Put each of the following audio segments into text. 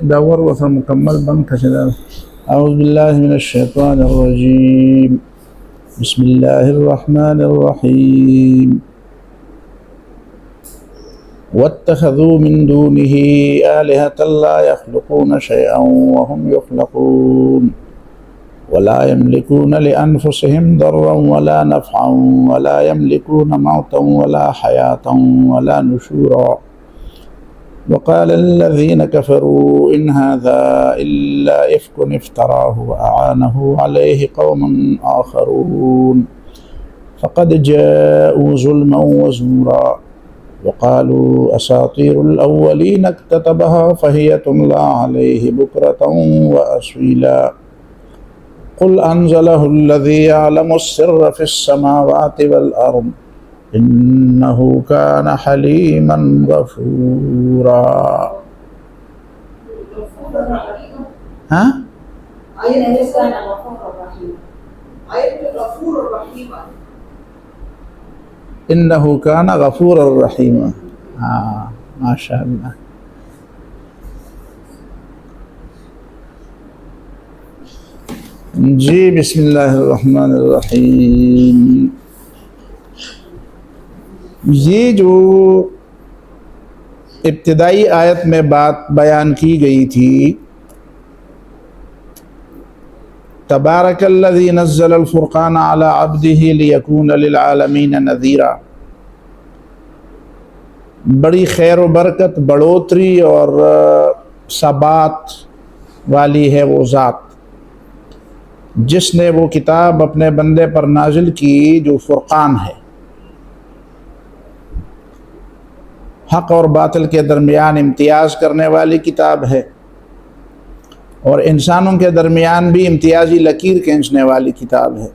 داور وصل مکمل بند کھچنا. اعوذ باللہ من الشیطان الرجیم. بسم اللہ الرحمن الرحیم. واتخذوا من دونه آلهة لا يخلقون شيئا وهم يخلقون ولا يملكون لأنفسهم ضرا ولا نفعا ولا يملكون موتا ولا حياة ولا نشورا. وقال الذين كفروا إن هذا إلا إفك افتراه وأعانه عليه قوم آخرون فقد جاءوا ظلما وزورا وقالوا أساطير الأولين اكتتبها فهي تملى عليه بكرة وأصيلا. قل أنزله الذي يعلم السر في السماوات والأرض إنه كان حليما غفورا. إنه كان غفورا رحيما. ما شاء الله. جی بسم اللہ الرحمن الرحیم. یہ جو ابتدائی آیت میں بات بیان کی گئی تھی، تبارک الذی نزل الفرقان علی عبدہ لیکون للعالمین نذیرا، بڑی خیر و برکت، بڑھوتری اور ثبات والی ہے وہ ذات جس نے وہ کتاب اپنے بندے پر نازل کی جو فرقان ہے، حق اور باطل کے درمیان امتیاز کرنے والی کتاب ہے، اور انسانوں کے درمیان بھی امتیازی لکیر کھینچنے والی کتاب ہے.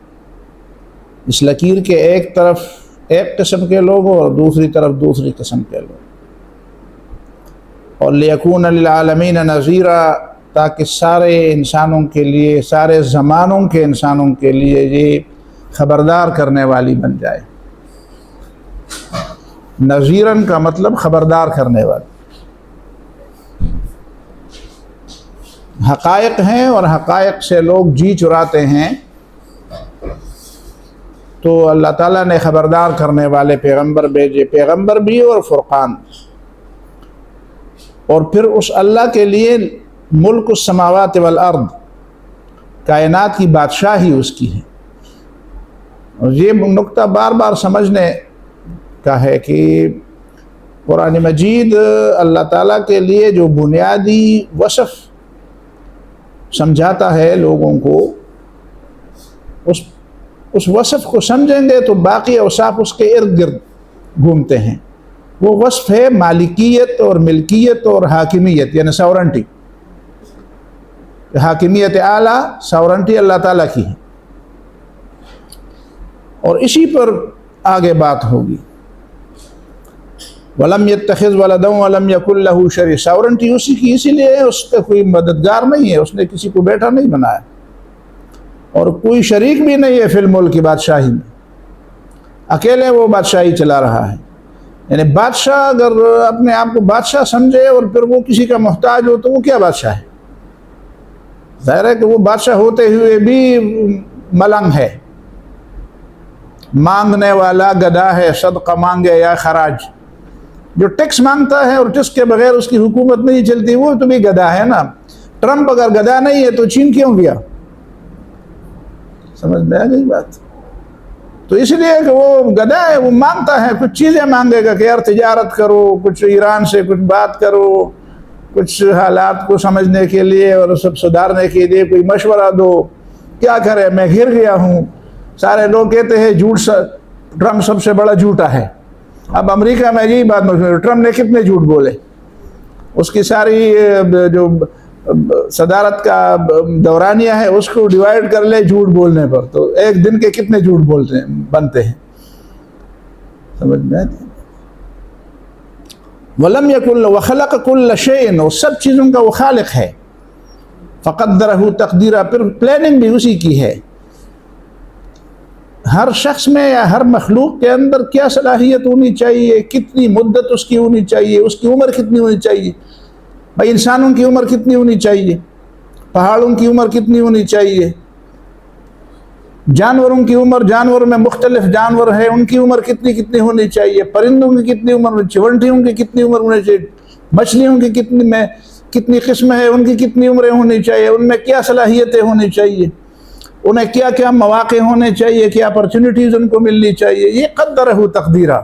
اس لکیر کے ایک طرف ایک قسم کے لوگ اور دوسری طرف دوسری قسم کے لوگ. اور لیکون للعالمین نذیرا، تاکہ سارے انسانوں کے لیے، سارے زمانوں کے انسانوں کے لیے یہ خبردار کرنے والی بن جائے. نذیرن کا مطلب خبردار کرنے والی. حقائق ہیں اور حقائق سے لوگ جی چراتے ہیں، تو اللہ تعالیٰ نے خبردار کرنے والے پیغمبر بھیجے، پیغمبر بھی اور فرقان. اور پھر اس اللہ کے لیے ملک السماوات والارض، کائنات کی بادشاہی اس کی ہے. اور یہ نقطہ بار بار سمجھنے کا ہے کہ قرآن مجید اللہ تعالیٰ کے لیے جو بنیادی وصف سمجھاتا ہے لوگوں کو، اس وصف کو سمجھیں گے تو باقی اوصاف اس کے ارد گرد گھومتے ہیں. وہ وصف ہے مالکیت اور ملکیت اور حاکمیت، یعنی ساورنٹی. حاکمیت اعلیٰ، ساورنٹی اللہ تعالیٰ کی ہے، اور اسی پر آگے بات ہوگی. وَلَمْ يَتَّخِذْ وَلَدًا وَلَمْ يَكُنْ لَهُ شَرِيكٌ، ساورنٹی اسی کی اسی لیے ہے، اس پہ کوئی مددگار نہیں ہے، اس نے کسی کو بیٹا نہیں بنایا، اور کوئی شریک بھی نہیں ہے فی الملک کی بادشاہی میں. اکیلے وہ بادشاہی چلا رہا ہے. یعنی بادشاہ اگر اپنے آپ کو بادشاہ سمجھے اور پھر وہ کسی کا محتاج ہو تو وہ کیا بادشاہ ہے؟ ظاہر ہے کہ وہ بادشاہ ہوتے ہوئے بھی ملنگ ہے، مانگنے والا گدھا ہے. صدقہ مانگے یا خراج، جو ٹیکس مانگتا ہے اور ٹیکس کے بغیر اس کی حکومت نہیں چلتی، وہ تو بھی گدھا ہے نا. ٹرمپ اگر گدھا نہیں ہے تو چین کیوں گیا؟ سمجھ میں آ گئی بات؟ تو اس لیے کہ وہ گدھا ہے، وہ مانگتا ہے، کچھ چیزیں مانگے گا کہ یار تجارت کرو، کچھ ایران سے کچھ بات کرو، کچھ حالات کو سمجھنے کے لیے اور سب سدھارنے کے لیے کوئی مشورہ دو. کیا کرے، میں گر گیا ہوں. سارے لوگ کہتے ہیں جھوٹ، ٹرمپ سب سے بڑا جھوٹا ہے. اب امریکہ میں یہی بات مشہور، ٹرمپ نے کتنے جھوٹ بولے، اس کی ساری جو صدارت کا دورانیہ ہے اس کو ڈیوائیڈ کر لے جھوٹ بولنے پر، تو ایک دن کے کتنے جھوٹ بولتے ہیں بنتے ہیں. سمجھ میں آتی؟ وَلَمْ يَكُنْ وَخَلَقَ كُلَّ شَيْءٍ، اور سب چیزوں کا وہ خالق ہے. فَقَدَّرَهُ تَقْدِيرًا، پھر پلاننگ بھی اسی کی ہے. ہر شخص میں یا ہر مخلوق کے اندر کیا صلاحیت ہونی چاہیے، کتنی مدت اس کی ہونی چاہیے، اس کی عمر کتنی ہونی چاہیے. بھائی انسانوں کی عمر کتنی ہونی چاہیے، پہاڑوں کی عمر کتنی ہونی چاہیے، جانوروں کی عمر، جانور میں مختلف جانور ہیں ان کی عمر کتنی ہونی چاہیے، پرندوں کی کتنی عمر ہونی چاہیے، چونٹیوں کی کتنی عمر ہونی چاہیے، مچھلیوں کی کتنی قسم ہے ان کی کتنی عمریں ہونی چاہیے، ان میں کیا صلاحیتیں ہونی چاہیے، انہیں کیا کیا مواقع ہونے چاہیے، کیا اپرچونٹیز ان کو ملنی چاہیے، یہ قدرہ تقدیرہ،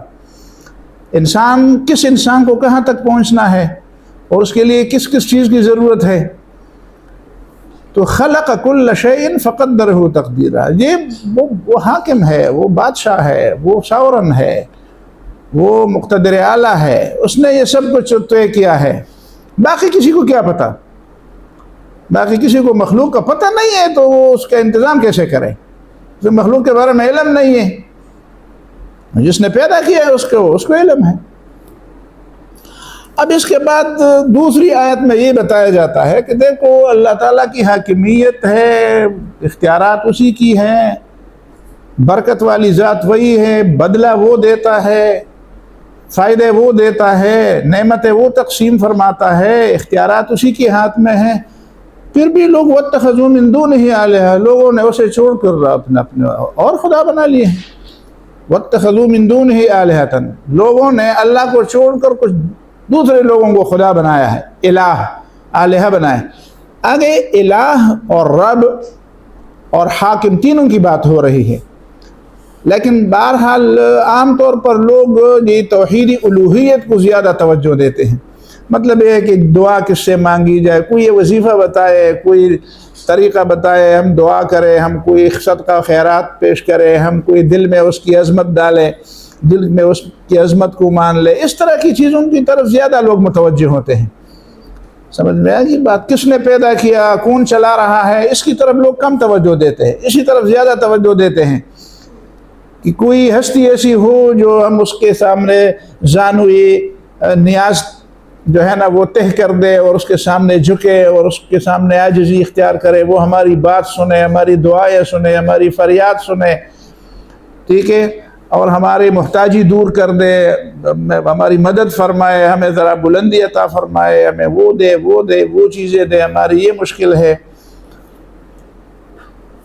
کس انسان کو کہاں تک پہنچنا ہے اور اس کے لیے کس چیز کی ضرورت ہے۔ تو خلق کل شیء فقدرہ تقدیرہ، یہ وہ حاکم ہے، وہ بادشاہ ہے، وہ ساورن ہے، وہ مقتدر اعلیٰ ہے، اس نے یہ سب کچھ طے کیا ہے۔ باقی کسی کو کیا پتہ، باقی کسی کو مخلوق کا پتہ نہیں ہے تو وہ اس کا انتظام کیسے کرے، جو مخلوق کے بارے میں علم نہیں ہے، جس نے پیدا کیا ہے اس کو علم ہے۔ اب اس کے بعد دوسری آیت میں یہ بتایا جاتا ہے کہ دیکھو اللہ تعالیٰ کی حاکمیت ہے، اختیارات اسی کی ہیں، برکت والی ذات وہی ہے، بدلہ وہ دیتا ہے، فائدے وہ دیتا ہے، نعمتیں وہ تقسیم فرماتا ہے، اختیارات اسی کے ہاتھ میں ہیں، پھر بھی لوگ وَاتَّخَذُوا مِن دُونِهِ آلِهَةً، لوگوں نے اسے چھوڑ کر اپنے اور خدا بنا لیے ہیں۔ وَاتَّخَذُوا مِن دُونِهِ آلِهَةً، لوگوں نے اللہ کو چھوڑ کر کچھ دوسرے لوگوں کو خدا بنایا ہے، الہ، آلہہ بنایا ہے۔ آگے الہ اور رب اور حاکم تینوں کی بات ہو رہی ہے، لیکن بہرحال عام طور پر لوگ یہ توحید الوہیت کو زیادہ توجہ دیتے ہیں۔ مطلب یہ ہے کہ دعا کس سے مانگی جائے، کوئی یہ وظیفہ بتائے، کوئی طریقہ بتائے، ہم دعا کریں، ہم کوئی صدقہ خیرات پیش کریں، ہم کوئی دل میں اس کی عظمت ڈالیں، دل میں اس کی عظمت کو مان لے، اس طرح کی چیزوں کی طرف زیادہ لوگ متوجہ ہوتے ہیں۔ سمجھ میں آیا کہ بات، کس نے پیدا کیا، کون چلا رہا ہے، اس کی طرف لوگ کم توجہ دیتے ہیں، اسی طرف زیادہ توجہ دیتے ہیں کہ کوئی ہستی ایسی ہو جو ہم اس کے سامنے زانوی نیاز جو ہے نا وہ تہ کر دے اور اس کے سامنے جھکے اور اس کے سامنے عاجزی اختیار کرے، وہ ہماری بات سنے، ہماری دعائیں سنے، ہماری فریاد سنے، ٹھیک ہے، اور ہماری محتاجی دور کر دے، ہماری مدد فرمائے، ہمیں ذرا بلندی عطا فرمائے، ہمیں وہ دے وہ چیزیں دے، ہماری یہ مشکل ہے۔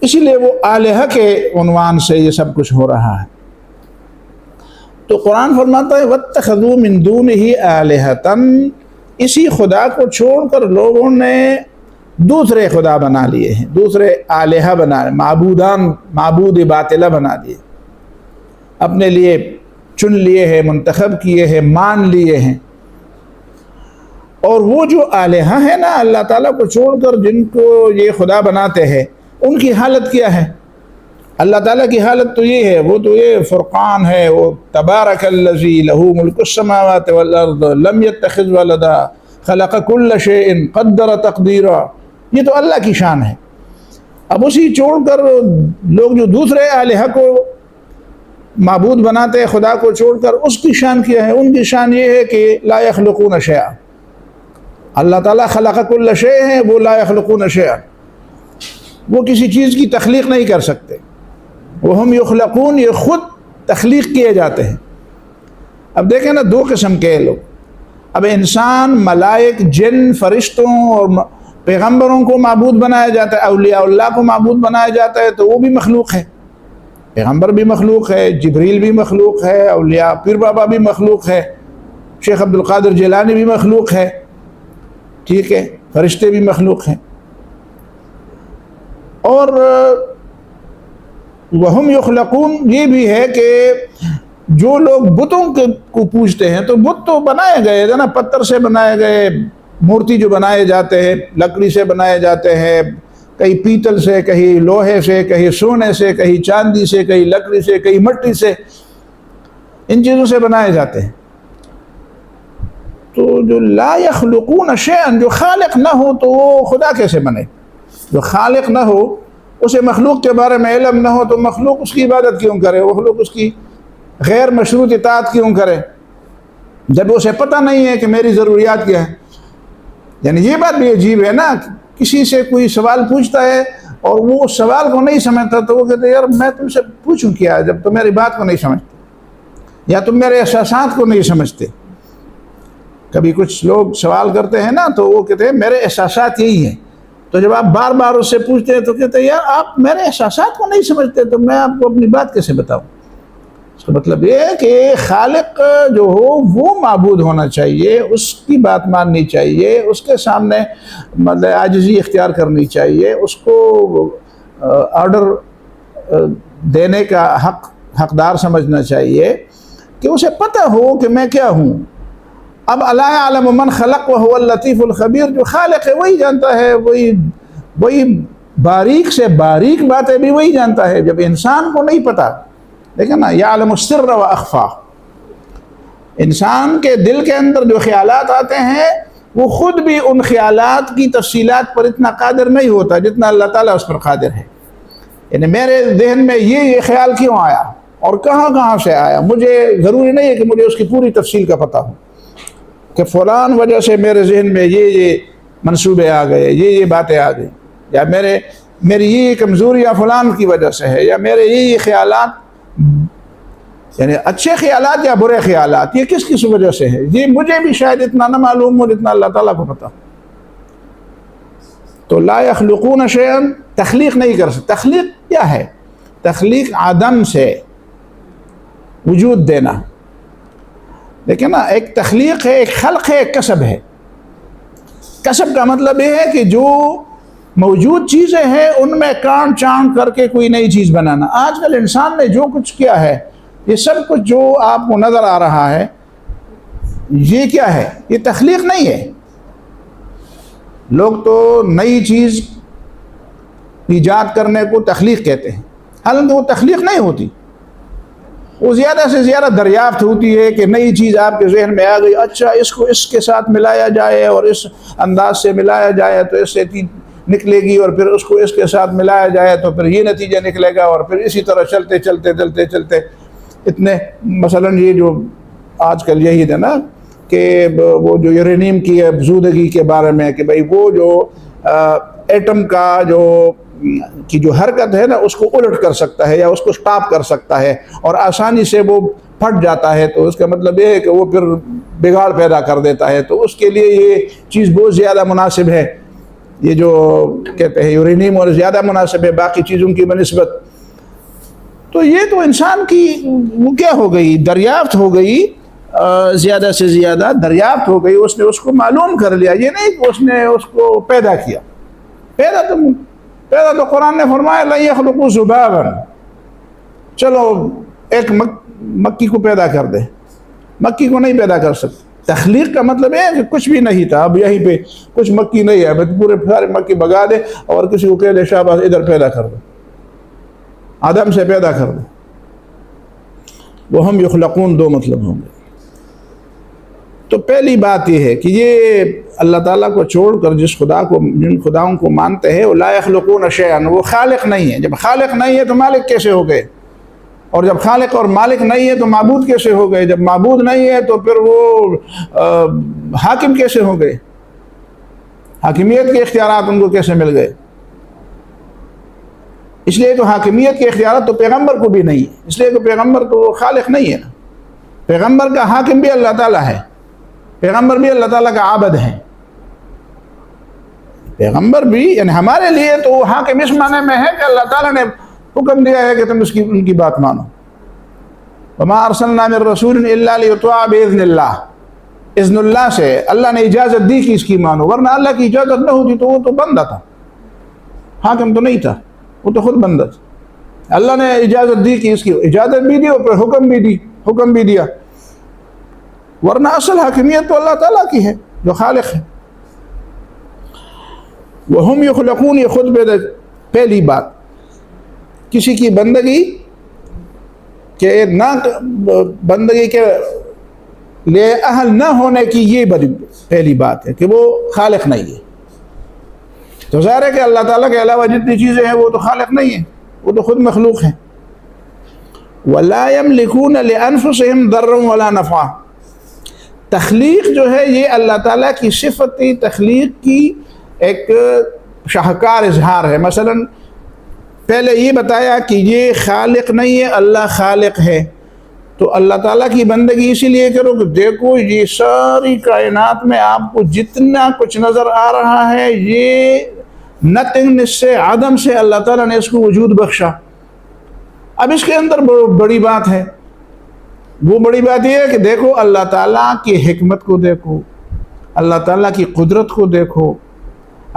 اسی لیے وہ آلہہ کے عنوان سے یہ سب کچھ ہو رہا ہے۔ تو قرآن فرماتا ہے وَاتَّخَذُوا مِن دُونِهِ آلِهَةً، اسی خدا کو چھوڑ کر لوگوں نے دوسرے خدا بنا لیے ہیں، دوسرے آلہہ بنا، معبود باطلہ بنا دیے، اپنے لیے چن لیے ہیں، منتخب کیے ہیں، مان لیے ہیں۔ اور وہ جو آلہہ ہیں نا اللہ تعالیٰ کو چھوڑ کر جن کو یہ خدا بناتے ہیں، ان کی حالت کیا ہے؟ اللہ تعالیٰ کی حالت تو یہ ہے، وہ تو یہ فرقان ہے، وہ تبارک الذی لہ ملک السماوات والارض لم یتخذ ولدا خلق کل شیء قدر تقدیرا، یہ تو اللہ کی شان ہے۔ اب اسی چھوڑ کر لوگ جو دوسرے آلہہ کو معبود بناتے ہیں، خدا کو چھوڑ کر، اس کی شان کیا ہے؟ ان کی شان یہ ہے کہ لا یخلقون شیئا، اللہ تعالیٰ خلق کل شیء ہے، وہ لا یخلقون شیئا، وہ کسی چیز کی تخلیق نہیں کر سکتے، وہم یخلقون، یہ خود تخلیق کیے جاتے ہیں۔ اب دیکھیں نا دو قسم کے لوگ، اب انسان، ملائک، جن، فرشتوں اور پیغمبروں کو معبود بنایا جاتا ہے، اولیاء اللہ کو معبود بنایا جاتا ہے، تو وہ بھی مخلوق ہے، پیغمبر بھی مخلوق ہے، جبریل بھی مخلوق ہے، اولیاء پیر بابا بھی مخلوق ہے، شیخ عبد القادر جیلانی بھی مخلوق ہے، ٹھیک ہے، فرشتے بھی مخلوق ہیں۔ اور وہم یخلقون یہ بھی ہے کہ جو لوگ بتوں کو پوجتے ہیں، تو بت تو بنائے گئے ہے نا، پتھر سے بنائے گئے، مورتی جو بنائے جاتے ہیں لکڑی سے بنائے جاتے ہیں، کہیں پیتل سے، کہیں لوہے سے، کہیں سونے سے، کہیں چاندی سے، کہیں لکڑی سے، کہیں مٹی سے، ان چیزوں سے بنائے جاتے ہیں۔ تو جو لا یخلقون شیئا، جو خالق نہ ہو تو وہ خدا کیسے بنے؟ جو خالق نہ ہو، اسے مخلوق کے بارے میں علم نہ ہو، تو مخلوق اس کی عبادت کیوں کرے؟ مخلوق اس کی غیر مشروط اطاعت کیوں کرے جب اسے پتہ نہیں ہے کہ میری ضروریات کیا ہے؟ یعنی یہ بات بھی عجیب ہے نا، کسی سے کوئی سوال پوچھتا ہے اور وہ اس سوال کو نہیں سمجھتا تو وہ کہتے ہیں یار میں تم سے پوچھوں کیا جب تم میری بات کو نہیں سمجھتے یا تم میرے احساسات کو نہیں سمجھتے۔ کبھی کچھ لوگ سوال کرتے ہیں نا تو وہ کہتے ہیں میرے احساسات یہی ہیں، تو جب آپ بار بار اس سے پوچھتے ہیں تو کہتے ہیں یار آپ میرے احساسات کو نہیں سمجھتے تو میں آپ کو اپنی بات کیسے بتاؤں؟ اس کا مطلب یہ ہے کہ خالق جو ہو وہ معبود ہونا چاہیے، اس کی بات ماننی چاہیے، اس کے سامنے مطلب عاجزی اختیار کرنی چاہیے، اس کو آرڈر دینے کا حقدار سمجھنا چاہیے کہ اسے پتہ ہو کہ میں کیا ہوں۔ اب الا یعلم من خلق وهو اللطیف الخبیر، جو خالق ہے وہی جانتا ہے، وہی باریک سے باریک باتیں بھی وہی جانتا ہے، جب انسان کو نہیں پتہ۔ دیکھیں نا، یعلم السر واخفا، انسان کے دل کے اندر جو خیالات آتے ہیں وہ خود بھی ان خیالات کی تفصیلات پر اتنا قادر نہیں ہوتا جتنا اللہ تعالیٰ اس پر قادر ہے۔ یعنی میرے ذہن میں یہ خیال کیوں آیا اور کہاں سے آیا، مجھے ضروری نہیں ہے کہ مجھے اس کی پوری تفصیل کا پتہ ہو کہ فلان وجہ سے میرے ذہن میں یہ منصوبے آ گئے، یہ باتیں آ گئی، یا میری یہ کمزوریاں فلان کی وجہ سے ہے، یا میرے یہ خیالات، یعنی اچھے خیالات یا برے خیالات، یہ کس وجہ سے ہے، یہ مجھے بھی شاید اتنا نہ معلوم ہو جتنا اللہ تعالیٰ کو پتہ۔ تو لا یخلقون شیئا، تخلیق نہیں کر سکتے۔ تخلیق کیا ہے؟ تخلیق عدم سے وجود دینا۔ دیکھیں نا، ایک تخلیق ہے، ایک خلق ہے، ایک کسب ہے۔ کسب کا مطلب یہ ہے کہ جو موجود چیزیں ہیں ان میں کانٹ چانٹ کر کے کوئی نئی چیز بنانا۔ آج کل انسان نے جو کچھ کیا ہے، یہ سب کچھ جو آپ کو نظر آ رہا ہے، یہ کیا ہے؟ یہ تخلیق نہیں ہے۔ لوگ تو نئی چیز ایجاد کرنے کو تخلیق کہتے ہیں، حالانکہ وہ تخلیق نہیں ہوتی، وہ زیادہ سے زیادہ دریافت ہوتی ہے کہ نئی چیز آپ کے ذہن میں آ گئی، اچھا اس کو اس کے ساتھ ملایا جائے اور اس انداز سے ملایا جائے تو اس سے نکلے گی، اور پھر اس کو اس کے ساتھ ملایا جائے تو پھر یہ نتیجہ نکلے گا، اور پھر اسی طرح چلتے اتنے مثلا یہ جو آج کل یہی ہے نا کہ وہ جو یورینیم کی افزودگی کے بارے میں کہ بھئی وہ جو ایٹم کا جو حرکت ہے نا اس کو الٹ کر سکتا ہے یا اس کو سٹاپ کر سکتا ہے اور آسانی سے وہ پھٹ جاتا ہے، تو اس کا مطلب یہ ہے کہ وہ پھر بگاڑ پیدا کر دیتا ہے، تو اس کے لیے یہ چیز بہت زیادہ مناسب ہے، یہ جو کہتے ہیں یورینیم، اور زیادہ مناسب ہے باقی چیزوں کی بنسبت۔ تو یہ تو انسان کی وہ کیا ہو گئی، دریافت ہو گئی، زیادہ سے زیادہ دریافت ہو گئی، اس نے اس کو معلوم کر لیا، یہ نہیں کہ اس نے اس کو پیدا کیا۔ پیدا تو قرآن نے فرمایا لن یخلقوا ذبابا، چلو ایک مکھی کو پیدا کر دے، مکھی کو نہیں پیدا کر سکتے۔ تخلیق کا مطلب ہے کہ کچھ بھی نہیں تھا، اب یہیں پہ کچھ مکھی نہیں ہے، پورے سارے مکھی بگا دے اور کسی کو کہہ دے شاباش ادھر پیدا کر دو، آدم سے پیدا کر دو۔ وہم یخلقون دو مطلب ہوں گے۔ تو پہلی بات یہ ہے کہ یہ اللہ تعالیٰ کو چھوڑ کر جن خداؤں کو مانتے ہیں وہ لا یخلقون شیئا، وہ خالق نہیں ہے۔ جب خالق نہیں ہے تو مالک کیسے ہو گئے؟ اور جب خالق اور مالک نہیں ہے تو معبود کیسے ہو گئے؟ جب معبود نہیں ہے تو پھر وہ حاکم کیسے ہو گئے؟ حاکمیت کے اختیارات ان کو کیسے مل گئے؟ اس لیے تو حاکمیت کے اختیارات تو پیغمبر کو بھی نہیں ہے، اس لیے کہ پیغمبر تو خالق نہیں ہے نا۔ پیغمبر کا حاکم بھی اللہ تعالیٰ ہے، پیغمبر بھی اللہ تعالیٰ کا عابد ہے۔ پیغمبر بھی یعنی ہمارے لیے تو وہ حاکم اس معنی میں ہے کہ اللہ تعالیٰ نے حکم دیا ہے کہ تم ان کی بات مانو۔ وما ارسلنا من رسول الا لیطاع باذن اللہ، اذن اللہ سے اللہ نے اجازت دی کہ اس کی مانو، ورنہ اللہ کی اجازت نہ ہوتی تو وہ تو بندہ تھا، حاکم تو نہیں تھا، وہ تو خود بندہ تھا۔ اللہ نے اجازت دی کہ اس کی اجازت بھی دی اور پھر حکم بھی دیا، ورنہ اصل حاکمیت تو اللہ تعالیٰ کی ہے جو خالق ہے۔ وہم یخلقون، یہ خود پہلی بات کسی کی بندگی کے نہ بندگی کے لیے اہل نہ ہونے کی یہ پہلی بات ہے کہ وہ خالق نہیں ہے۔ تو ظاہر ہے کہ اللہ تعالیٰ کے علاوہ جتنی چیزیں ہیں وہ تو خالق نہیں ہیں، وہ تو خود مخلوق ہیں۔ وَلَا يَمْلِكُونَ لِأَنفُسِهِمْ ضَرًّا وَلَا نَفْعًا، تخلیق جو ہے یہ اللہ تعالیٰ کی صفتی تخلیق کی ایک شاہکار اظہار ہے۔ مثلا پہلے یہ بتایا کہ یہ خالق نہیں ہے، اللہ خالق ہے، تو اللہ تعالیٰ کی بندگی اسی لیے کرو کہ دیکھو یہ ساری کائنات میں آپ کو جتنا کچھ نظر آ رہا ہے یہ نتھنگ سے، عدم سے اللہ تعالیٰ نے اس کو وجود بخشا۔ اب اس کے اندر بڑی بات ہے، وہ بڑی بات یہ ہے کہ دیکھو اللہ تعالیٰ کی حکمت کو دیکھو، اللہ تعالیٰ کی قدرت کو دیکھو،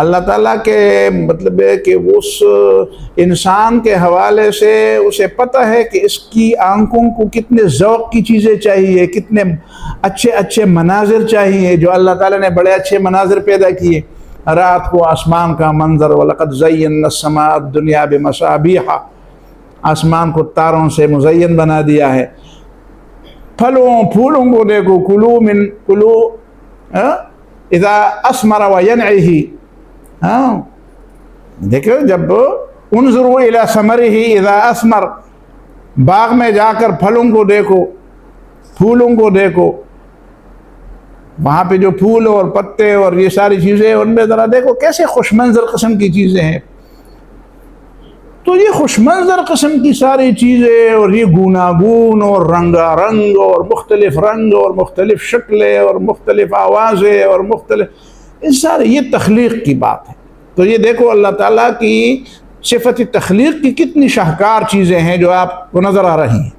اللہ تعالیٰ کے مطلب ہے کہ اس انسان کے حوالے سے اسے پتہ ہے کہ اس کی آنکھوں کو کتنے ذوق کی چیزیں چاہیے، کتنے اچھے اچھے مناظر چاہیے، جو اللہ تعالیٰ نے بڑے اچھے مناظر پیدا کیے۔ رات کو آسمان کا منظر، وَلَقَدْ زَيَّنَّا السَّمَاءَ الدُّنْيَا بِمَصَابِيحَ، آسمان کو تاروں سے مزین بنا دیا ہے۔ پھلوں پھولوں کو دیکھو، کلو اذا اسمر وینعہ، دیکھو جب انظروا الی ثمرہ اذا اسمر، باغ میں جا کر پھلوں کو دیکھو، پھولوں کو دیکھو، وہاں پہ جو پھول اور پتے اور یہ ساری چیزیں ان میں ذرا دیکھو کیسے خوش منظر قسم کی چیزیں ہیں۔ تو یہ خوش منظر قسم کی ساری چیزیں اور یہ گوناگون اور رنگا رنگ اور مختلف رنگ اور مختلف شکلیں اور مختلف آوازیں اور مختلف، اس سارے یہ تخلیق کی بات ہے۔ تو یہ دیکھو اللہ تعالیٰ کی صفت تخلیق کی کتنی شاہکار چیزیں ہیں جو آپ کو نظر آ رہی ہیں،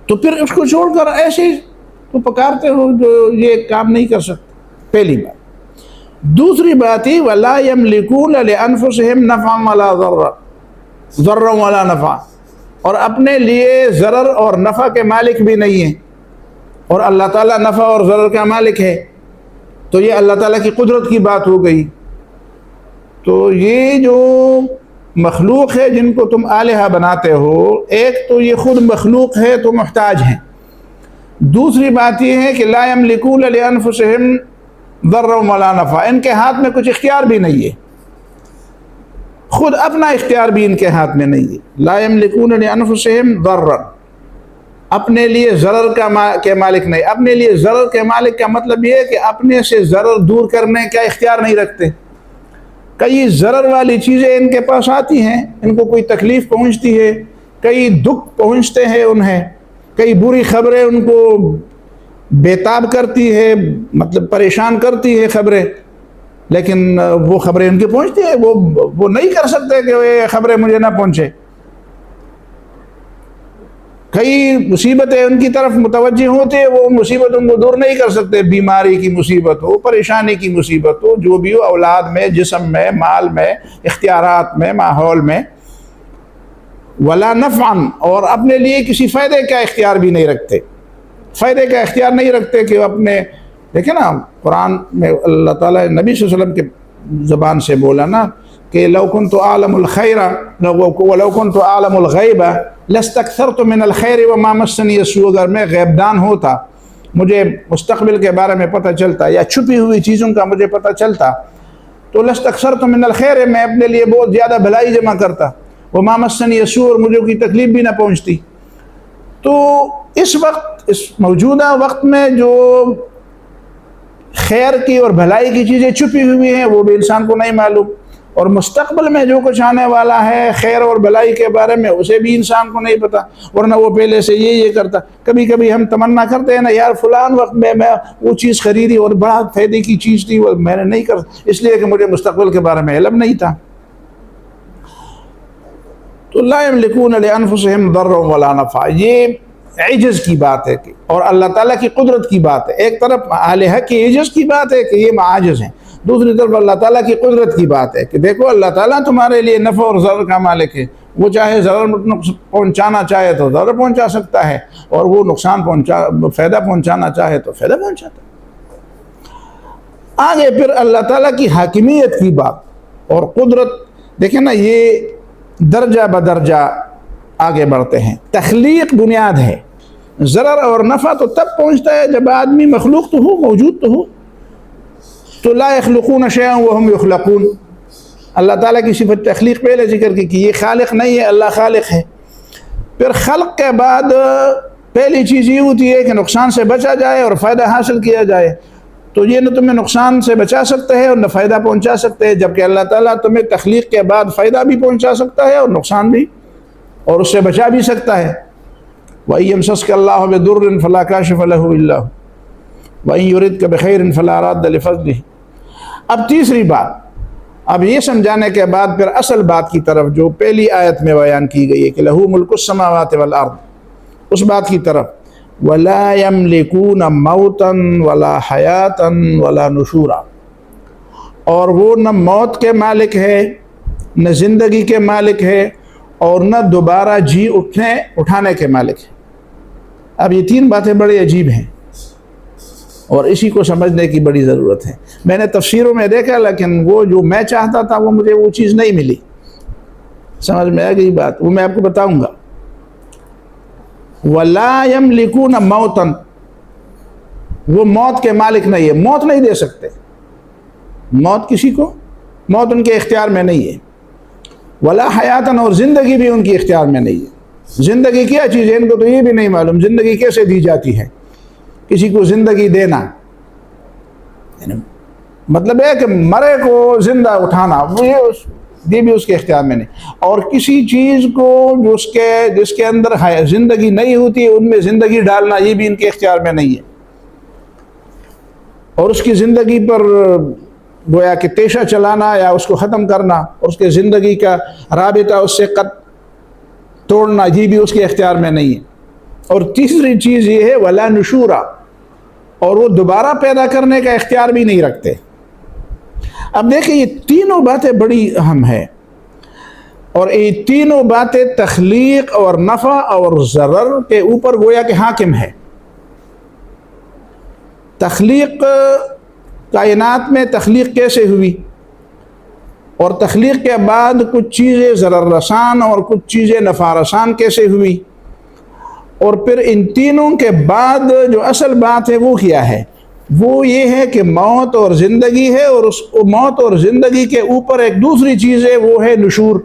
تو پھر اس کو چھوڑ کر ایسے تو پکارتے ہو جو یہ کام نہیں کر سکتے، پہلی بات۔ دوسری بات ہی وَلَا يَمْلِكُونَ لِأَنفُسِهِمْ نَفْعًا وَلَا ضَرًّا وَلَا نَفْعًا، اور اپنے لیے ضرر اور نفع کے مالک بھی نہیں ہیں، اور اللہ تعالیٰ نفع اور ضرر کا مالک ہے، تو یہ اللہ تعالیٰ کی قدرت کی بات ہو گئی۔ تو یہ جو مخلوق ہے جن کو تم الہہ بناتے ہو، ایک تو یہ خود مخلوق ہے تو محتاج ہیں، دوسری بات یہ ہے کہ لا یملکون لانفسہم ضرا ولا نفع، ان کے ہاتھ میں کچھ اختیار بھی نہیں ہے، خود اپنا اختیار بھی ان کے ہاتھ میں نہیں ہے۔ لا یملکون لانفسہم ضرا، اپنے لیے ضرر کے مالک نہیں، اپنے لیے ضرر کے مالک کا مطلب یہ ہے کہ اپنے سے ضرر دور کرنے کا اختیار نہیں رکھتے۔ کئی ضرر والی چیزیں ان کے پاس آتی ہیں، ان کو کوئی تکلیف پہنچتی ہے، کئی دکھ پہنچتے ہیں انہیں، کئی بری خبریں ان کو بےتاب کرتی ہے، مطلب پریشان کرتی ہے خبریں، لیکن وہ خبریں ان کے پہنچتی ہیں، وہ نہیں کر سکتے کہ یہ خبریں مجھے نہ پہنچے۔ کئی مصیبتیں ان کی طرف متوجہ ہوتی ہیں، وہ مصیبتوں کو دور نہیں کر سکتے، بیماری کی مصیبت ہو، پریشانی کی مصیبت ہو، جو بھی ہو، اولاد میں، جسم میں، مال میں، اختیارات میں، ماحول میں۔ ولا نفعا، اور اپنے لیے کسی فائدے کا اختیار بھی نہیں رکھتے، فائدے کا اختیار نہیں رکھتے کہ اپنے، دیکھیں نا قرآن میں اللہ تعالیٰ نبی صلی اللہ علیہ وسلم کے زبان سے بولا نا کہ لو كنت اعلم الخير ولو كنت اعلم الغیب لاستكثرت من الخير وما مسني السوء، اگر میں غیب دان ہوتا، مجھے مستقبل کے بارے میں پتہ چلتا یا چھپی ہوئی چیزوں کا مجھے پتہ چلتا، تو لاستكثرت من الخير، میں اپنے لیے بہت زیادہ بھلائی جمع کرتا، وما مسني السوء، اور مجھے کوئی تکلیف بھی نہ پہنچتی۔ تو اس وقت، اس موجودہ وقت میں جو خیر کی اور بھلائی کی چیزیں چھپی ہوئی ہیں وہ بھی انسان کو نہیں معلوم، اور مستقبل میں جو کچھ آنے والا ہے خیر اور بھلائی کے بارے میں اسے بھی انسان کو نہیں پتا، ورنہ وہ پہلے سے یہ کرتا۔ کبھی کبھی ہم تمنا کرتے ہیں نا، یار فلان وقت میں وہ چیز خریدی اور بڑا فائدے کی چیز تھی، وہ میں نے نہیں کر، اس لیے کہ مجھے مستقبل کے بارے میں علم نہیں تھا۔ تو لا یملکون لانفسہم ضرا ولا نفع، یہ عجز کی بات ہے، اور اللہ تعالیٰ کی قدرت کی بات ہے۔ ایک طرف الہہ کی عجز کی بات ہے کہ یہ عاجز ہیں، دوسری طرف اللہ تعالیٰ کی قدرت کی بات ہے کہ دیکھو اللہ تعالیٰ تمہارے لیے نفع اور ضرر کا مالک ہے، وہ چاہے ضرر پہنچانا چاہے تو ضرر پہنچا سکتا ہے، اور وہ فائدہ پہنچانا چاہے تو فائدہ پہنچاتا ہے۔ آگے پھر اللہ تعالیٰ کی حاکمیت کی بات اور قدرت، دیکھیں نا یہ درجہ بدرجہ آگے بڑھتے ہیں۔ تخلیق بنیاد ہے، ضرر اور نفع تو تب پہنچتا ہے جب آدمی مخلوق تو ہو، موجود تو ہو۔ تو لا یخلقون شیئا وہم یخلقون، اللہ تعالیٰ کی صفت تخلیق پہلے ذکر کی کہ یہ خالق نہیں ہے، اللہ خالق ہے۔ پھر خلق کے بعد پہلی چیز یہ ہوتی ہے کہ نقصان سے بچا جائے اور فائدہ حاصل کیا جائے، تو یہ نہ تمہیں نقصان سے بچا سکتے ہیں اور نہ فائدہ پہنچا سکتے ہیں، جبکہ اللہ تعالیٰ تمہیں تخلیق کے بعد فائدہ بھی پہنچا سکتا ہے اور نقصان بھی، اور اس سے بچا بھی سکتا ہے۔ وَإِن يَمْسَسْكَ اللَّهُ بِضُرٍّ فَلَا كَاشِفَ لَهُ إِلَّا هُوَ وَإِن يُرِدْكَ بِخَيْرٍ فَلَا رَادَّ لِفَضْلِهِ۔ اب تیسری بات، اب یہ سمجھانے کے بعد پھر اصل بات کی طرف جو پہلی آیت میں بیان کی گئی ہے کہ لَهُ مُلْكُ السَّمَاوَاتِ وَالْأَرْضِ، اس بات کی طرف وَلَا يَمْلِكُونَ مَوْتًا وَلَا حَيَاةً وَلَا نُشُورًا، اور وہ نہ موت کے مالک ہے، نہ زندگی کے مالک ہے، اور نہ دوبارہ جی اٹھانے کے مالک ہے۔ اب یہ تین باتیں بڑی عجیب ہیں اور اسی کو سمجھنے کی بڑی ضرورت ہے۔ میں نے تفسیروں میں دیکھا لیکن وہ جو میں چاہتا تھا وہ مجھے وہ چیز نہیں ملی، سمجھ میں آ گئی بات، وہ میں آپ کو بتاؤں گا۔ وَلَا يَمْلِكُونَ مَوْتًا، وہ موت کے مالک نہیں ہے، موت نہیں دے سکتے، موت کسی کو، موت ان کے اختیار میں نہیں ہے۔ وَلَا حَيَاتًا، اور زندگی بھی ان کی اختیار میں نہیں ہے۔ زندگی کیا چیز ہے ان کو تو یہ بھی نہیں معلوم، زندگی کیسے دی جاتی ہے، کسی کو زندگی دینا، مطلب ہے کہ مرے کو زندہ اٹھانا، یہ بھی اس کے اختیار میں نہیں، اور کسی چیز کو جس کے اندر زندگی نہیں ہوتی ان میں زندگی ڈالنا، یہ بھی ان کے اختیار میں نہیں ہے، اور اس کی زندگی پر گویا کہ تیشہ چلانا یا اس کو ختم کرنا، اور اس کے زندگی کا رابطہ اس سے توڑنا، یہ بھی اس کے اختیار میں نہیں ہے۔ اور تیسری چیز یہ ہے وَلَا نُشُورًا، اور وہ دوبارہ پیدا کرنے کا اختیار بھی نہیں رکھتے۔ اب دیکھیں یہ تینوں باتیں بڑی اہم ہیں، اور یہ تینوں باتیں تخلیق اور نفع اور ضرر کے اوپر گویا کہ حاکم ہے۔ تخلیق، کائنات میں تخلیق کیسے ہوئی، اور تخلیق کے بعد کچھ چیزیں ضرر رسان اور کچھ چیزیں نفع رسان کیسے ہوئی، اور پھر ان تینوں کے بعد جو اصل بات ہے وہ کیا ہے، وہ یہ ہے کہ موت اور زندگی ہے، اور اس موت اور زندگی کے اوپر ایک دوسری چیز ہے، وہ ہے نشور۔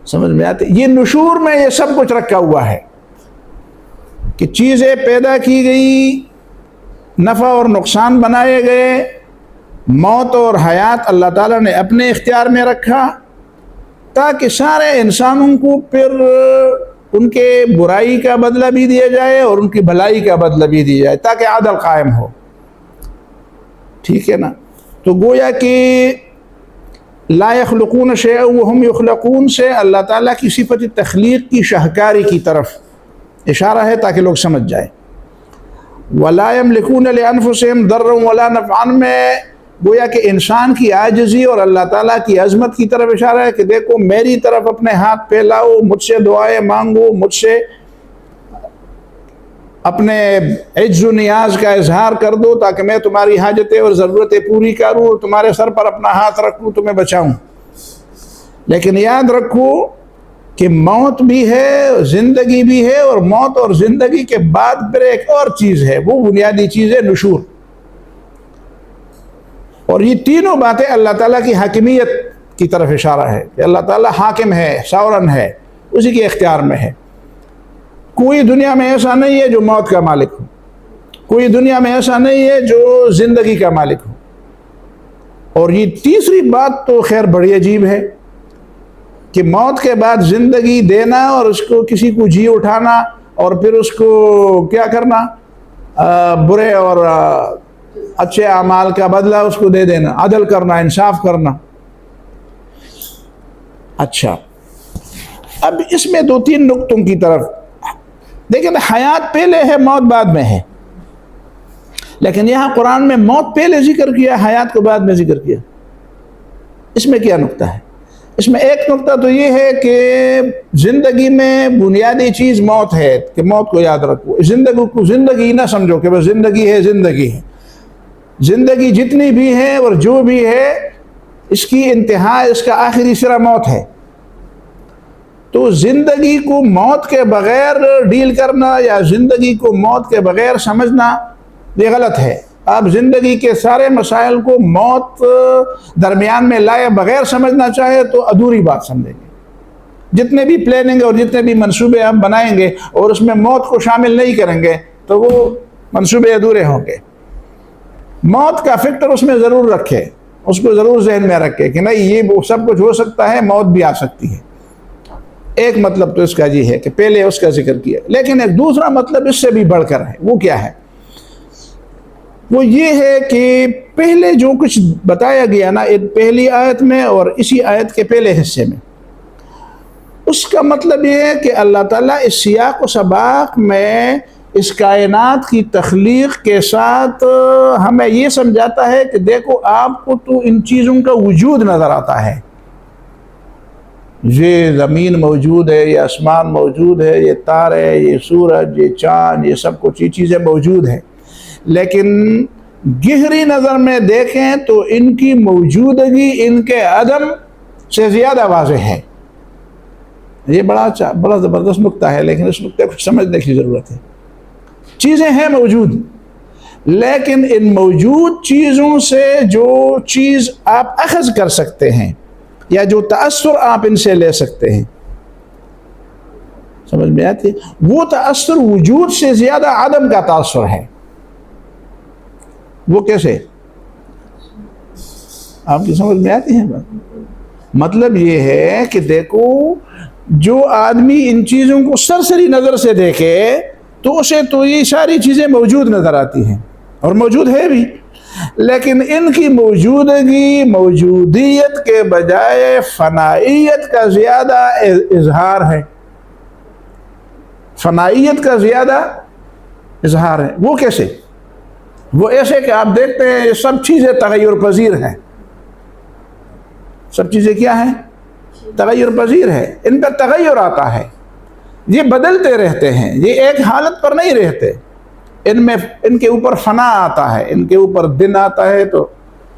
سمجھ میں آتے؟ یہ نشور میں یہ سب کچھ رکھا ہوا ہے کہ چیزیں پیدا کی گئی، نفع اور نقصان بنائے گئے، موت اور حیات اللہ تعالیٰ نے اپنے اختیار میں رکھا تاکہ سارے انسانوں کو پھر ان کے برائی کا بدلہ بھی دیا جائے اور ان کی بھلائی کا بدلہ بھی دیا جائے، تاکہ عدل قائم ہو۔ ٹھیک ہے نا؟ تو گویا کہ لا يخلقون شيئا وهم يخلقون سے اللہ تعالیٰ کی صفت تخلیق کی شاہکاری کی طرف اشارہ ہے تاکہ لوگ سمجھ جائیں۔ وَلَا يَمْلِكُونَ لِأَنفُسِهِمْ ضَرًّا وَلَا نَفْعًا میں گویا کہ انسان کی عاجزی اور اللہ تعالیٰ کی عظمت کی طرف اشارہ ہے کہ دیکھو میری طرف اپنے ہاتھ پھیلاؤ، مجھ سے دعائیں مانگو، مجھ سے اپنے عجز و نیاز کا اظہار کر دو تاکہ میں تمہاری حاجتیں اور ضرورتیں پوری کروں اور تمہارے سر پر اپنا ہاتھ رکھوں، تمہیں بچاؤں۔ لیکن یاد رکھو کہ موت بھی ہے، زندگی بھی ہے، اور موت اور زندگی کے بعد پھر ایک اور چیز ہے، وہ بنیادی چیز ہے نشور۔ اور یہ تینوں باتیں اللہ تعالیٰ کی حاکمیت کی طرف اشارہ ہے کہ اللہ تعالیٰ حاکم ہے، ساورن ہے، اسی کے اختیار میں ہے۔ کوئی دنیا میں ایسا نہیں ہے جو موت کا مالک ہو، کوئی دنیا میں ایسا نہیں ہے جو زندگی کا مالک ہو۔ اور یہ تیسری بات تو خیر بڑی عجیب ہے کہ موت کے بعد زندگی دینا اور اس کو کسی کو جی اٹھانا اور پھر اس کو کیا کرنا، برے اور اچھے اعمال کا بدلہ اس کو دے دینا، عدل کرنا، انصاف کرنا۔ اچھا، اب اس میں دو تین نقطوں کی طرف دیکھیں، حیات پہلے ہے، موت بعد میں ہے، لیکن یہاں قرآن میں موت پہلے ذکر کیا، حیات کو بعد میں ذکر کیا۔ اس میں کیا نقطہ ہے؟ اس میں ایک نقطہ تو یہ ہے کہ زندگی میں بنیادی چیز موت ہے، کہ موت کو یاد رکھو، زندگی کو زندگی نہ سمجھو کہ بس زندگی ہے، زندگی ہے۔ زندگی جتنی بھی ہے اور جو بھی ہے اس کی انتہا، اس کا آخری سرا موت ہے۔ تو زندگی کو موت کے بغیر ڈیل کرنا یا زندگی کو موت کے بغیر سمجھنا یہ غلط ہے۔ آپ زندگی کے سارے مسائل کو موت درمیان میں لائے بغیر سمجھنا چاہے تو ادھوری بات سمجھیں گے۔ جتنے بھی پلاننگ اور جتنے بھی منصوبے ہم بنائیں گے اور اس میں موت کو شامل نہیں کریں گے تو وہ منصوبے ادھورے ہوں گے۔ موت کا فکر اس میں ضرور رکھے، اس کو ضرور ذہن میں رکھے کہ نہیں، یہ سب کچھ ہو سکتا ہے، موت بھی آ سکتی ہے۔ ایک مطلب تو اس کا یہ ہے کہ پہلے اس کا ذکر کیا، لیکن ایک دوسرا مطلب اس سے بھی بڑھ کر ہے۔ وہ کیا ہے؟ وہ یہ ہے کہ پہلے جو کچھ بتایا گیا نا پہلی آیت میں اور اسی آیت کے پہلے حصے میں، اس کا مطلب یہ ہے کہ اللہ تعالیٰ اس سیاق و سباق میں اس کائنات کی تخلیق کے ساتھ ہمیں یہ سمجھاتا ہے کہ دیکھو آپ کو تو ان چیزوں کا وجود نظر آتا ہے، یہ زمین موجود ہے، یہ آسمان موجود ہے، یہ تارے، یہ سورج، یہ چاند، یہ سب کچھ یہ چیزیں موجود ہیں، لیکن گہری نظر میں دیکھیں تو ان کی موجودگی ان کے عدم سے زیادہ واضح ہے۔ یہ بڑا زبردست نقطہ ہے، لیکن اس نقطے کو سمجھنے کی ضرورت ہے۔ چیزیں ہیں موجود، لیکن ان موجود چیزوں سے جو چیز آپ اخذ کر سکتے ہیں یا جو تأثر آپ ان سے لے سکتے ہیں، سمجھ میں آتی ہے؟ وہ تأثر وجود سے زیادہ عدم کا تأثر ہے۔ وہ کیسے؟ آپ کی سمجھ میں آتی ہے بات؟ مطلب یہ ہے کہ دیکھو جو آدمی ان چیزوں کو سرسری نظر سے دیکھے تو اسے تو یہ ساری چیزیں موجود نظر آتی ہیں اور موجود ہے بھی، لیکن ان کی موجودگی موجودیت کے بجائے فنائیت کا زیادہ اظہار ہے، فنائیت کا زیادہ اظہار ہے۔ وہ کیسے؟ وہ ایسے کہ آپ دیکھتے ہیں یہ سب چیزیں تغیر پذیر ہیں، سب چیزیں کیا ہیں؟ تغیر پذیر ہے، ان پر تغیر آتا ہے، یہ بدلتے رہتے ہیں، یہ ایک حالت پر نہیں رہتے، ان کے اوپر فنا آتا ہے، ان کے اوپر دن آتا ہے تو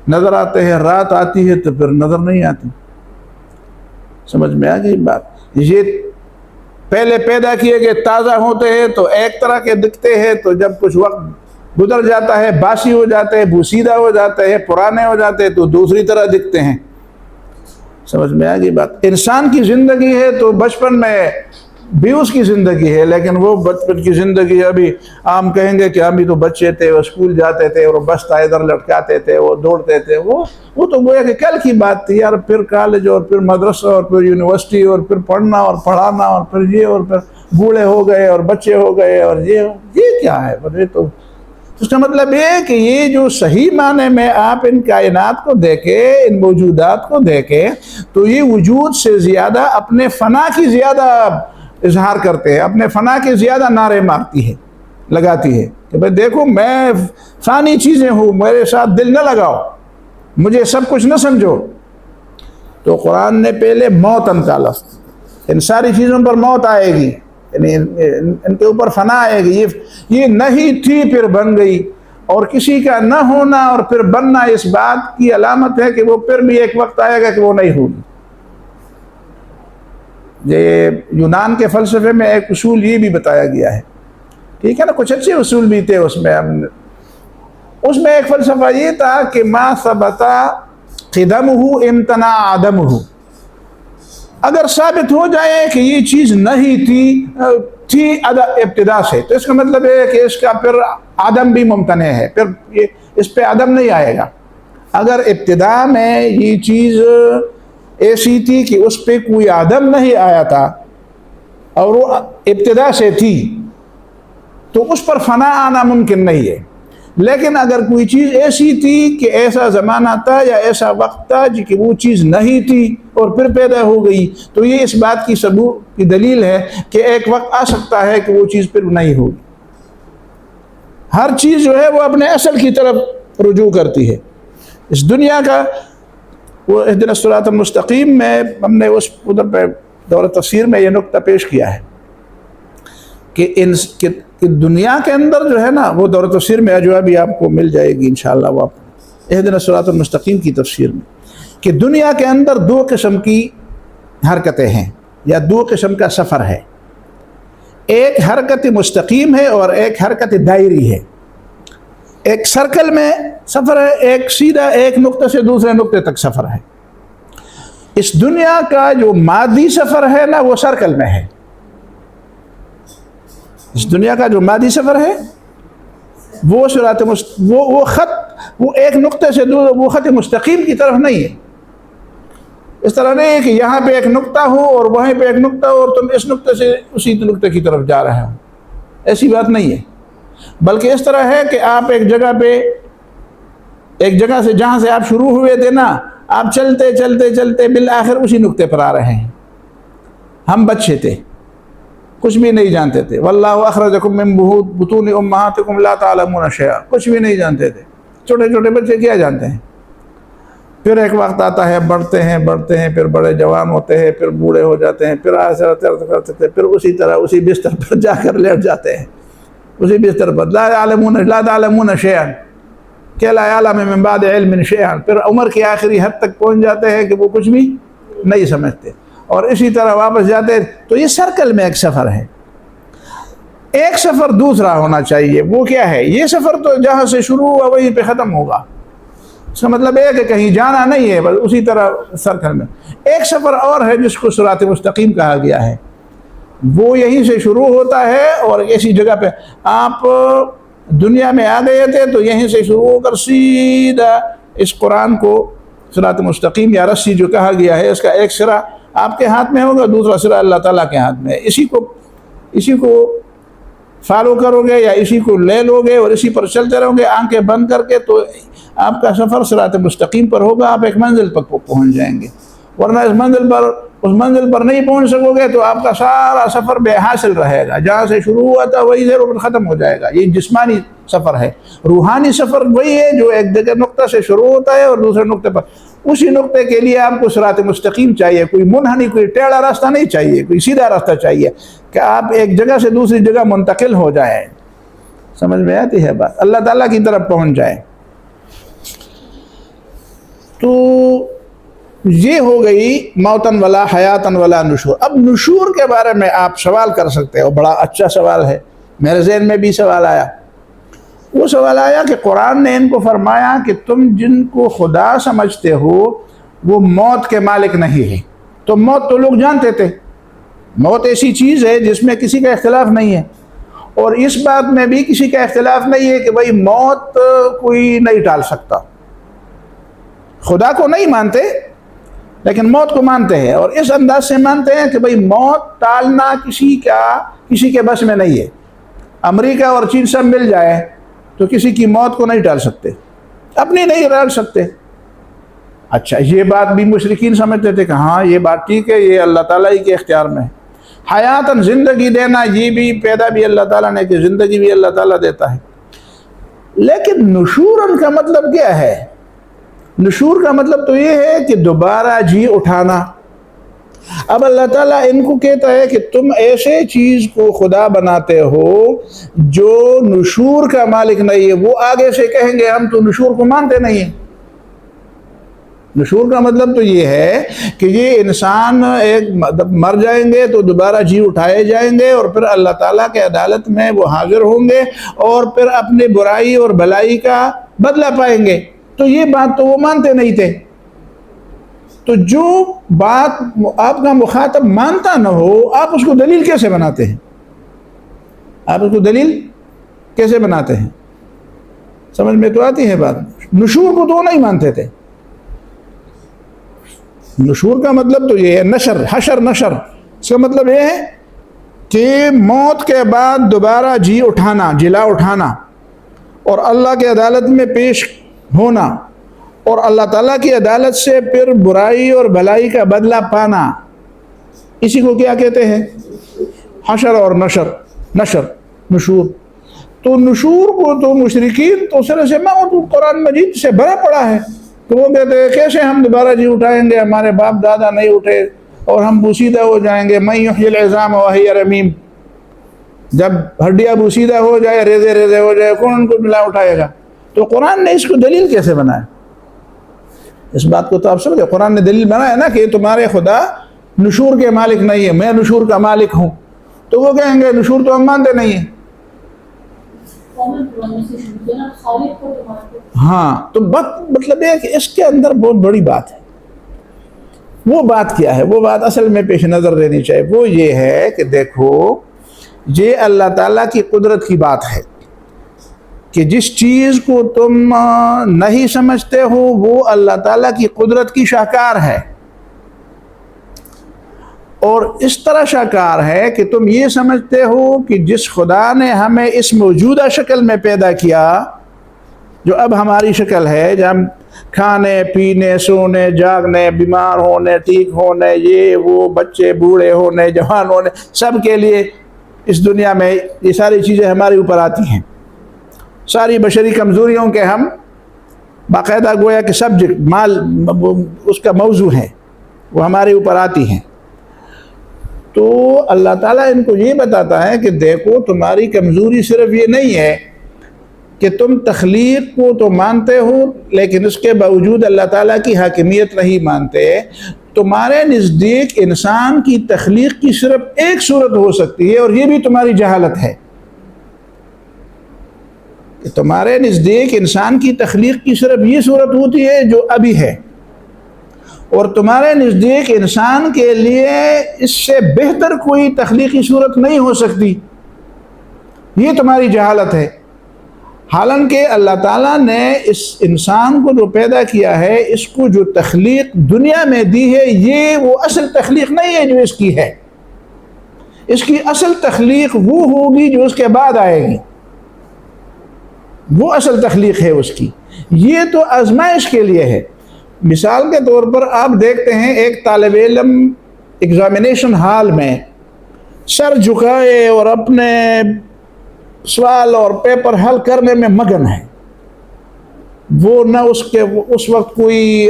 نظر آتے ہیں، رات آتی ہے تو پھر نظر نہیں آتی۔ سمجھ میں آ گئی بات؟ یہ پہلے پیدا کیے گئے تازہ ہوتے ہیں تو ایک طرح کے دکھتے ہیں، تو جب کچھ وقت گزر جاتا ہے باسی ہو جاتے ہیں، بوسیدہ ہو جاتے ہیں، پرانے ہو جاتے ہیں تو دوسری طرح دکھتے ہیں۔ سمجھ میں آ گئی بات؟ انسان کی زندگی ہے تو بچپن میں بھی اس کی زندگی ہے، لیکن وہ بچپن کی زندگی ابھی ہم کہیں گے کہ ابھی تو بچے تھے، وہ اسکول جاتے تھے اور بستہ ادھر لٹکاتے تھے، وہ دوڑتے تھے، وہ تو گویا کہ کل کی بات تھی یار، پھر کالج اور پھر مدرسہ اور پھر یونیورسٹی اور پھر پڑھنا اور پڑھانا اور پھر یہ اور پھر بوڑھے ہو گئے اور بچے ہو گئے اور یہ کیا ہے؟ یہ تو اس کا مطلب یہ ہے کہ یہ جو صحیح معنی میں آپ ان کائنات کو دیکھیں، ان موجودات کو دیکھیں تو یہ وجود سے زیادہ اپنے فنا کی زیادہ اظہار کرتے ہیں، اپنے فنا کے زیادہ نعرے مارتی ہے، لگاتی ہے کہ بھئی دیکھو میں فانی چیزیں ہوں، میرے ساتھ دل نہ لگاؤ، مجھے سب کچھ نہ سمجھو۔ تو قرآن نے پہلے موت کا لفظ، ان ساری چیزوں پر موت آئے گی، یعنی ان کے اوپر فنا آئے گی، یہ نہیں تھی پھر بن گئی، اور کسی کا نہ ہونا اور پھر بننا اس بات کی علامت ہے کہ وہ پھر بھی ایک وقت آئے گا کہ وہ نہیں ہوگی۔ یہ یونان کے فلسفے میں ایک اصول یہ بھی بتایا گیا ہے، ٹھیک ہے نا، کچھ اچھے اصول بھی تھے اس میں ایک فلسفہ یہ تھا کہ ما ثبت قدمہ امتنع عدمہ، اگر ثابت ہو جائے کہ یہ چیز نہیں تھی ابتدا سے، تو اس کا مطلب ہے کہ اس کا پھر عدم بھی ممتنع ہے، پھر اس پہ عدم نہیں آئے گا۔ اگر ابتدا میں یہ چیز ایسی تھی کہ اس پہ کوئی عدم نہیں آیا تھا اور وہ ابتدا سے تھی تو اس پر فنا آنا ممکن نہیں ہے، لیکن اگر کوئی چیز ایسی تھی کہ ایسا زمانہ تھا یا ایسا وقت تھا کہ وہ چیز نہیں تھی اور پھر پیدا ہو گئی، تو یہ اس بات کی ثبوت کی دلیل ہے کہ ایک وقت آ سکتا ہے کہ وہ چیز پھر نہیں ہوگی۔ ہر چیز جو ہے وہ اپنے اصل کی طرف رجوع کرتی ہے۔ اس دنیا کا وہ اہدنا الصراط المستقیم میں ہم نے اس ادھر پہ دور تفسیر میں یہ نقطہ پیش کیا ہے کہ دنیا کے اندر جو ہے نا، وہ دور تفسیر میں جو بھی آپ کو مل جائے گی انشاءاللہ، وہ اہدنا الصراط المستقیم کی تفسیر میں، کہ دنیا کے اندر دو قسم کی حرکتیں ہیں یا دو قسم کا سفر ہے، ایک حرکت مستقیم ہے اور ایک حرکت دائری ہے۔ ایک سرکل میں سفر ہے، ایک سیدھا ایک نقطے سے دوسرے نقطے تک سفر ہے۔ اس دنیا کا جو مادی سفر ہے نا، وہ سرکل میں ہے۔ اس دنیا کا جو مادی سفر ہے وہ وہ ایک نقطے سے وہ خط مستقیم کی طرف نہیں ہے، اس طرح نہیں ہے کہ یہاں پہ ایک نقطہ ہو اور وہیں پہ ایک نقطہ ہو اور تم اس نقطے سے اسی نقطے کی طرف جا رہے ہو، ایسی بات نہیں ہے، بلکہ اس طرح ہے کہ آپ ایک جگہ پہ، ایک جگہ سے جہاں سے آپ شروع ہوئے تھے نا، آپ چلتے چلتے چلتے بالآخر اسی نقطے پر آ رہے ہیں۔ ہم بچے تھے، کچھ بھی نہیں جانتے تھے، واللہ اخرجکم من بطون امہاتکم لا تعلمون شیئا، کچھ بھی نہیں جانتے تھے، چھوٹے چھوٹے بچے کیا جانتے ہیں؟ پھر ایک وقت آتا ہے، بڑھتے ہیں بڑھتے ہیں، پھر بڑے جوان ہوتے ہیں، پھر بوڑھے ہو جاتے ہیں، پھر ایسا کرتے تھے، پھر اسی طرح اسی بستر پر جا کر لیٹ جاتے ہیں، اسی بستر پر لا تعلمون شیئا کہ لا یعلم من بعد علم شیئا، پھر عمر کی آخری حد تک پہنچ جاتے ہیں کہ وہ کچھ بھی نہیں سمجھتے، اور اسی طرح واپس جاتے ہیں۔ تو یہ سرکل میں ایک سفر ہے، ایک سفر دوسرا ہونا چاہیے۔ وہ کیا ہے؟ یہ سفر تو جہاں سے شروع ہوا وہیں پہ ختم ہوگا، اس کا مطلب ہے کہ کہیں جانا نہیں ہے، بس اسی طرح سرکل میں۔ ایک سفر اور ہے جس کو صراط مستقیم کہا گیا ہے، وہ یہیں سے شروع ہوتا ہے اور ایسی جگہ پہ آپ دنیا میں آ گئے تھے تو یہیں سے شروع ہو کر سیدھا اس قرآن کو صراط مستقیم یا رسی جو کہا گیا ہے، اس کا ایک سرا آپ کے ہاتھ میں ہوگا، دوسرا سرا اللہ تعالیٰ کے ہاتھ میں ہے۔ اسی کو فالو کرو گے یا اسی کو لے لو گے اور اسی پر چلتے رہو گے آنکھیں بند کر کے، تو آپ کا سفر صراط مستقیم پر ہوگا، آپ ایک منزل پر پہنچ جائیں گے۔ ورنہ اس منزل پر نہیں پہنچ سکو گے تو آپ کا سارا سفر بے حاصل رہے گا، جہاں سے شروع ہوا تھا وہی سے ختم ہو جائے گا۔ یہ جسمانی سفر ہے۔ روحانی سفر وہی ہے جو ایک جگہ نقطہ سے شروع ہوتا ہے اور دوسرے نقطے پر، اسی نقطے کے لیے آپ کو صراط مستقیم چاہیے، کوئی منحنی، کوئی ٹیڑھا راستہ نہیں چاہیے، کوئی سیدھا راستہ چاہیے کہ آپ ایک جگہ سے دوسری جگہ منتقل ہو جائیں۔ سمجھ میں آتی ہے بات؟ اللہ تعالیٰ کی طرف پہنچ جائیں۔ تو یہ ہو گئی موتن ولا حیاتن ولا نشور۔ اب نشور کے بارے میں آپ سوال کر سکتے ہو، بڑا اچھا سوال ہے، میرے ذہن میں بھی سوال آیا۔ وہ سوال آیا کہ قرآن نے ان کو فرمایا کہ تم جن کو خدا سمجھتے ہو وہ موت کے مالک نہیں ہے۔ تو موت تو لوگ جانتے تھے، موت ایسی چیز ہے جس میں کسی کا اختلاف نہیں ہے، اور اس بات میں بھی کسی کا اختلاف نہیں ہے کہ بھئی موت کوئی نہیں ٹال سکتا۔ خدا کو نہیں مانتے لیکن موت کو مانتے ہیں، اور اس انداز سے مانتے ہیں کہ بھئی موت ٹالنا کسی کے بس میں نہیں ہے۔ امریکہ اور چین سب مل جائے تو کسی کی موت کو نہیں ٹال سکتے، اپنی نہیں ٹال سکتے۔ اچھا، یہ بات بھی مشرکین سمجھتے تھے کہ ہاں یہ بات ٹھیک ہے، یہ اللہ تعالیٰ ہی کے اختیار میں ہے۔ حیاتاً زندگی دینا، یہ بھی پیدا بھی اللہ تعالیٰ نے، کہ زندگی بھی اللہ تعالیٰ دیتا ہے۔ لیکن نشوراً کا مطلب کیا ہے؟ نشور کا مطلب تو یہ ہے کہ دوبارہ جی اٹھانا۔ اب اللہ تعالیٰ ان کو کہتا ہے کہ تم ایسے چیز کو خدا بناتے ہو جو نشور کا مالک نہیں ہے۔ وہ آگے سے کہیں گے ہم تو نشور کو مانتے نہیں ہیں۔ نشور کا مطلب تو یہ ہے کہ یہ انسان مر جائیں گے تو دوبارہ جی اٹھائے جائیں گے، اور پھر اللہ تعالیٰ کے عدالت میں وہ حاضر ہوں گے اور پھر اپنی برائی اور بھلائی کا بدلہ پائیں گے۔ تو یہ بات تو وہ مانتے نہیں تھے۔ تو جو بات آپ کا مخاطب مانتا نہ ہو، آپ اس کو دلیل کیسے بناتے ہیں؟ آپ اس کو دلیل کیسے بناتے ہیں؟ سمجھ میں تو آتی ہے بات؟ نشور کو تو نہیں مانتے تھے۔ نشور کا مطلب تو یہ ہے نشر، حشر نشر۔ اس کا مطلب یہ ہے کہ موت کے بعد دوبارہ جی اٹھانا، جلا اٹھانا، اور اللہ کے عدالت میں پیش ہونا، اور اللہ تعالیٰ کی عدالت سے پھر برائی اور بھلائی کا بدلہ پانا۔ اسی کو کیا کہتے ہیں؟ حشر اور نشر، نشور۔ تو نشور کو تو مشرکین تو سر سے قرآن مجید سے بھرا پڑا ہے، تو وہ کہتے ہیں کیسے ہم دوبارہ جی اٹھائیں گے، ہمارے باپ دادا نہیں اٹھے اور ہم بوسیدہ ہو جائیں گے۔ من یحیی العظام وہی رمیم، جب ہڈیاں بوسیدہ ہو جائے، ریزے ریزے ہو جائے، کون ان کو ملا اٹھائے گا؟ تو قرآن نے اس کو دلیل کیسے بنایا؟ اس بات کو تو آپ سمجھے، قرآن نے دلیل بنایا نا کہ تمہارے خدا نشور کے مالک نہیں ہے، میں نشور کا مالک ہوں۔ تو وہ کہیں گے نشور تو ہم مانتے نہیں ہیں۔ ہاں، تو مطلب یہ کہ اس کے اندر بہت بڑی بات ہے۔ وہ بات کیا ہے؟ وہ بات اصل میں پیش نظر رہنی چاہیے۔ وہ یہ ہے کہ دیکھو، یہ اللہ تعالیٰ کی قدرت کی بات ہے کہ جس چیز کو تم نہیں سمجھتے ہو وہ اللہ تعالیٰ کی قدرت کی شاہکار ہے۔ اور اس طرح شاکار ہے کہ تم یہ سمجھتے ہو کہ جس خدا نے ہمیں اس موجودہ شکل میں پیدا کیا، جو اب ہماری شکل ہے، جب ہم کھانے پینے سونے جاگنے بیمار ہونے ٹھیک ہونے یہ وہ بچے بوڑھے ہونے جوان ہونے سب کے لیے اس دنیا میں یہ ساری چیزیں ہمارے اوپر آتی ہیں، ساری بشری کمزوریوں کے ہم باقاعدہ گویا کہ سبجیکٹ مال اس کا موضوع ہے، وہ ہمارے اوپر آتی ہیں۔ تو اللہ تعالیٰ ان کو یہ بتاتا ہے کہ دیکھو تمہاری کمزوری صرف یہ نہیں ہے کہ تم تخلیق کو تو مانتے ہو لیکن اس کے باوجود اللہ تعالیٰ کی حاکمیت نہیں مانتے، تمہارے نزدیک انسان کی تخلیق کی صرف ایک صورت ہو سکتی ہے اور یہ بھی تمہاری جہالت ہے کہ تمہارے نزدیک انسان کی تخلیق کی صرف یہ صورت ہوتی ہے جو ابھی ہے، اور تمہارے نزدیک انسان کے لیے اس سے بہتر کوئی تخلیقی صورت نہیں ہو سکتی، یہ تمہاری جہالت ہے۔ حالانکہ اللہ تعالیٰ نے اس انسان کو جو پیدا کیا ہے، اس کو جو تخلیق دنیا میں دی ہے، یہ وہ اصل تخلیق نہیں ہے جو اس کی ہے، اس کی اصل تخلیق وہ ہوگی جو اس کے بعد آئے گی، وہ اصل تخلیق ہے اس کی، یہ تو آزمائش کے لیے ہے۔ مثال کے طور پر آپ دیکھتے ہیں ایک طالب علم ایگزامینیشن ہال میں سر جھکائے اور اپنے سوال اور پیپر حل کرنے میں مگن ہے، وہ نہ اس وقت کوئی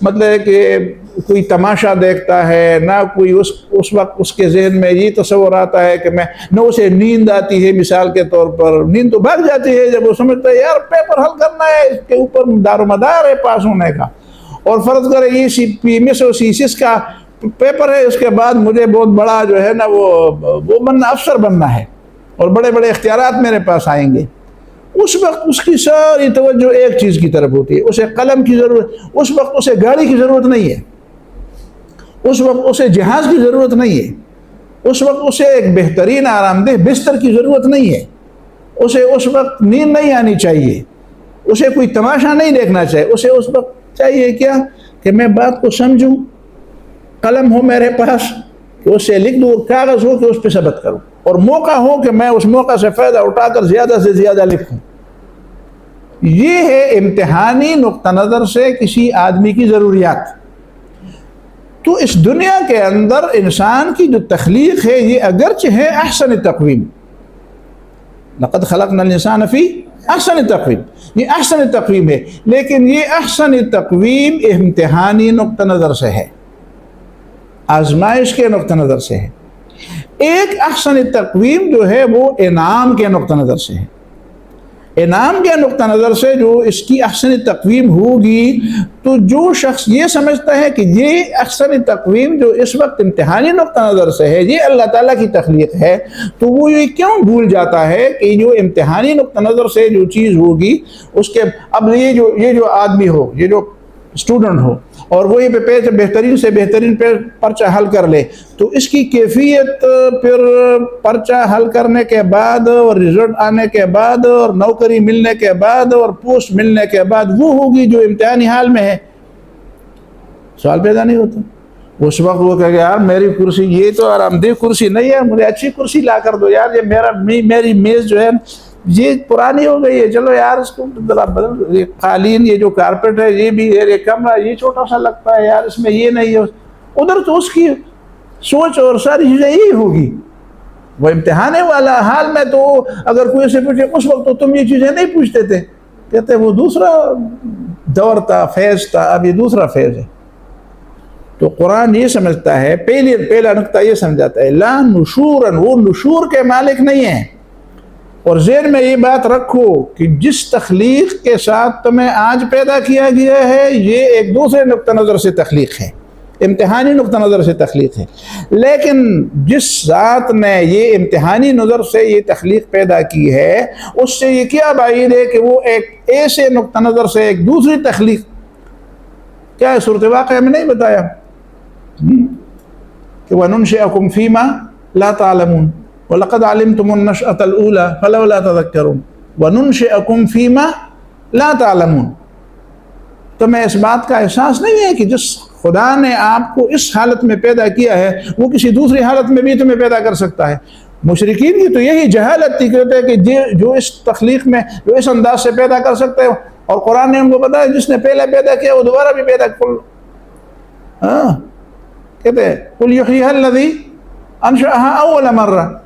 مطلب کہ کوئی تماشا دیکھتا ہے، نہ کوئی اس وقت اس کے ذہن میں یہ تصور آتا ہے کہ نہ اسے نیند آتی ہے۔ مثال کے طور پر نیند تو بھاگ جاتی ہے جب وہ سمجھتا ہے یار پیپر حل کرنا ہے، اس کے اوپر دار و مدار ہے پاس ہونے کا، اور فرض کرے یہ PMS اور CSS کا پیپر ہے، اس کے بعد مجھے بہت بڑا جو ہے نا وہ بننا، افسر بننا ہے اور بڑے بڑے اختیارات میرے پاس آئیں گے۔ اس وقت اس کی ساری توجہ ایک چیز کی طرف ہوتی ہے، اسے قلم کی ضرورت، اس وقت اسے گاڑی کی ضرورت نہیں ہے، اس وقت اسے جہاز کی ضرورت نہیں ہے، اس وقت اسے ایک بہترین آرام دہ بستر کی ضرورت نہیں ہے، اسے اس وقت نیند نہیں آنی چاہیے، اسے کوئی تماشا نہیں دیکھنا چاہیے، اسے اس وقت چاہیے کیا کہ میں بات کو سمجھوں، قلم ہو میرے پاس کہ اس سے لکھ دوں، کاغذ ہو کہ اس پہ ثبت کروں، اور موقع ہو کہ میں اس موقع سے فائدہ اٹھا کر زیادہ سے زیادہ لکھوں۔ یہ ہے امتحانی نقطہ نظر سے کسی آدمی کی ضروریات۔ تو اس دنیا کے اندر انسان کی جو تخلیق ہے یہ اگرچہ ہے احسن تقویم، لقد خلقنا الانسان فی احسن تقویم، یہ احسن تقویم ہے، لیکن یہ احسن تقویم امتحانی نقطہ نظر سے ہے، آزمائش کے نقطہ نظر سے ہے۔ ایک احسن تقویم جو ہے وہ انعام کے نقطہ نظر سے ہے، انعام کے نقطہ نظر سے جو اس کی احسن تقویم ہوگی، تو جو شخص یہ سمجھتا ہے کہ یہ احسن تقویم جو اس وقت امتحانی نقطہ نظر سے ہے یہ اللہ تعالیٰ کی تخلیق ہے، تو وہ یہ کیوں بھول جاتا ہے کہ جو امتحانی نقطہ نظر سے جو چیز ہوگی اس کے اب یہ جو آدمی ہو، یہ جو اسٹوڈنٹ ہو اور وہ یہ بہترین سے بہترین پرچہ حل کر لے، تو اس کی کیفیت پھر پرچہ حل کرنے کے بعد اور رزلٹ آنے کے بعد اور نوکری ملنے کے بعد اور پوسٹ ملنے کے بعد وہ ہوگی جو امتحانی حال میں ہے۔ سوال پیدا نہیں ہوتا، اس وقت وہ کہے گا یار میری کرسی یہ تو آرام دہ کرسی نہیں ہے، مجھے اچھی کرسی لا کر دو یار، یہ میری میز جو ہے یہ پرانی ہو گئی ہے، چلو یار اس کو ذرا بدل، یہ قالین یہ جو کارپیٹ ہے یہ بھی ہے، یہ کمرہ یہ چھوٹا سا لگتا ہے یار، اس میں یہ نہیں ہے، ادھر تو اس کی سوچ اور ساری چیزیں یہی ہوگی۔ وہ امتحان والا حال میں تو اگر کوئی سے پوچھے اس وقت تو تم یہ چیزیں نہیں پوچھتے تھے، کہتے وہ دوسرا دور تھا، فیز تھا، اب یہ دوسرا فیز ہے۔ تو قرآن یہ سمجھتا ہے، پہلا نقطہ یہ سمجھاتا ہے لا نشورن، وہ نشور کے مالک نہیں ہیں، اور ذہن میں یہ بات رکھو کہ جس تخلیق کے ساتھ تمہیں آج پیدا کیا گیا ہے یہ ایک دوسرے نقطہ نظر سے تخلیق ہے، امتحانی نقطہ نظر سے تخلیق ہے، لیکن جس ذات نے یہ امتحانی نظر سے یہ تخلیق پیدا کی ہے اس سے یہ کیا بعید ہے کہ وہ ایک ایسے نقطہ نظر سے ایک دوسری تخلیق، کیا ہے صورت واقعہ میں نہیں بتایا کہ وَنُنْشِئَكُمْ فِي مَا لَا تَعْلَمُونَ وَلَقَدْ عَلِمْتُمُ النَّشْأَةَ الْأُولَى فَلَوْلَا تَذَكَّرُونَ وَنُنْشِئَكُمْ فِي مَا لَا تَعْلَمُونَ۔ تمہیں اس بات کا احساس نہیں ہے کہ جس خدا نے آپ کو اس حالت میں پیدا کیا ہے وہ کسی دوسری حالت میں بھی تمہیں پیدا کر سکتا ہے۔ مشرکین کی تو یہی جہالت تھی، کہتے ہیں کہ جو اس تخلیق میں جو اس انداز سے پیدا کر سکتے ہو، اور قرآن نے ان کو بتایا جس نے پہلے پیدا کیا وہ دوبارہ بھی پیدا کہتے ہیں قُلْ يُحْيِيهَا الَّذِي أَنشَأَهَا أَوَّلَ مَرَّةٍ،